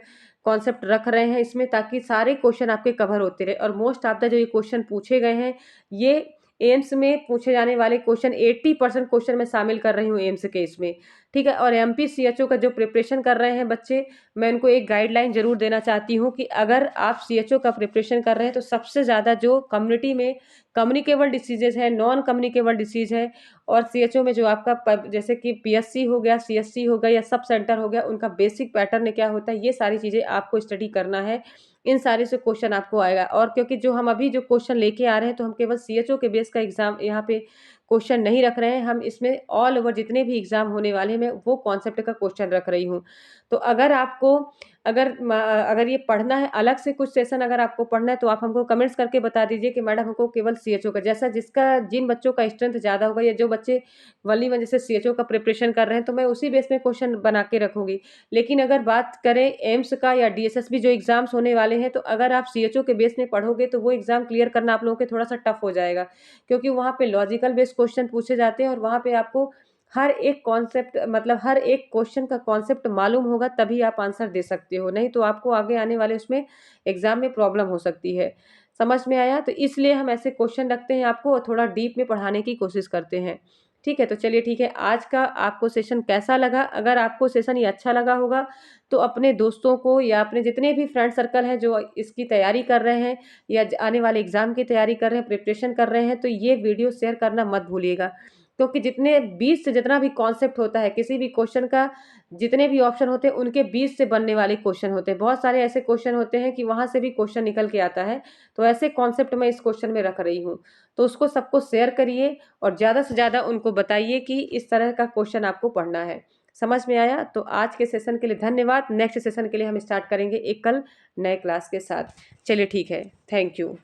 कॉन्सेप्ट रख रहे हैं इसमें, ताकि सारे क्वेश्चन आपके कवर होते रहे। और मोस्ट ऑफ द जो ये क्वेश्चन पूछे गए हैं, ये एम्स में पूछे जाने वाले क्वेश्चन 80% क्वेश्चन मैं शामिल कर रही हूँ एम्स के इसमें। ठीक है। और MPCHO का जो प्रिपरेशन कर रहे हैं बच्चे, मैं उनको एक गाइडलाइन ज़रूर देना चाहती हूँ कि अगर आप CHO का प्रिपरेशन कर रहे हैं तो सबसे ज़्यादा जो कम्युनिटी में कम्युनिकेबल डिसीजेज है, नॉन कम्युनिकेबल डिसीज है, और CHO में जो आपका जैसे कि PSC हो गया, CSC हो गया या सब सेंटर हो गया, उनका बेसिक पैटर्न क्या होता है, ये सारी चीज़ें आपको स्टडी करना है। इन सारे से क्वेश्चन आपको आएगा। और क्योंकि जो हम अभी जो क्वेश्चन लेके आ रहे हैं, तो हम केवल CHO के बेस का एग्जाम यहाँ पे क्वेश्चन नहीं रख रहे हैं, हम इसमें ऑल ओवर जितने भी एग्जाम होने वाले हैं, मैं वो कॉन्सेप्ट का क्वेश्चन रख रही हूँ। तो अगर आपको अगर ये पढ़ना है, अलग से कुछ सेशन अगर आपको पढ़ना है, तो आप हमको कमेंट्स करके बता दीजिए कि मैडम हमको केवल CHO का, जैसा जिसका जिन बच्चों का स्ट्रेंथ ज़्यादा होगा या जो बच्चे वनली वन जैसे CHO का प्रिपरेशन कर रहे हैं, तो मैं उसी बेस में क्वेश्चन बना के रखूंगी। लेकिन अगर बात करें एम्स का या DSSB जो एग्जाम्स होने वाले हैं, तो अगर आप CHO के बेस में पढ़ोगे तो वो एग्जाम क्लियर करना आप लोगों के थोड़ा सा टफ हो जाएगा, क्योंकि वहाँ पे लॉजिकल बेस्ड क्वेश्चन पूछे जाते हैं और वहाँ पे आपको हर एक कॉन्सेप्ट मतलब हर एक क्वेश्चन का कॉन्सेप्ट मालूम होगा, तभी आप आंसर दे सकते हो, नहीं तो आपको आगे आने वाले उसमें एग्जाम में प्रॉब्लम हो सकती है। समझ में आया? तो इसलिए हम ऐसे क्वेश्चन रखते हैं आपको और थोड़ा डीप में पढ़ाने की कोशिश करते हैं। ठीक है, तो चलिए ठीक है, आज का आपको सेशन कैसा लगा? अगर आपको सेशन ये अच्छा लगा होगा तो अपने दोस्तों को या अपने जितने भी फ्रेंड सर्कल हैं जो इसकी तैयारी कर रहे हैं या आने वाले एग्जाम की तैयारी कर रहे हैं, प्रिपरेशन कर रहे हैं, तो ये वीडियो शेयर करना मत भूलिएगा। क्योंकि जितने 20 से जितना भी कॉन्सेप्ट होता है किसी भी क्वेश्चन का, जितने भी ऑप्शन होते हैं उनके 20 से बनने वाले क्वेश्चन होते हैं। बहुत सारे ऐसे क्वेश्चन होते हैं कि वहां से भी क्वेश्चन निकल के आता है। तो ऐसे कॉन्सेप्ट मैं इस क्वेश्चन में रख रही हूँ, तो उसको सबको शेयर करिए और ज़्यादा से ज़्यादा उनको बताइए कि इस तरह का क्वेश्चन आपको पढ़ना है। समझ में आया? तो आज के सेशन के लिए धन्यवाद। नेक्स्ट सेशन के लिए हम स्टार्ट करेंगे एक कल नए क्लास के साथ। चलिए ठीक है, थैंक यू।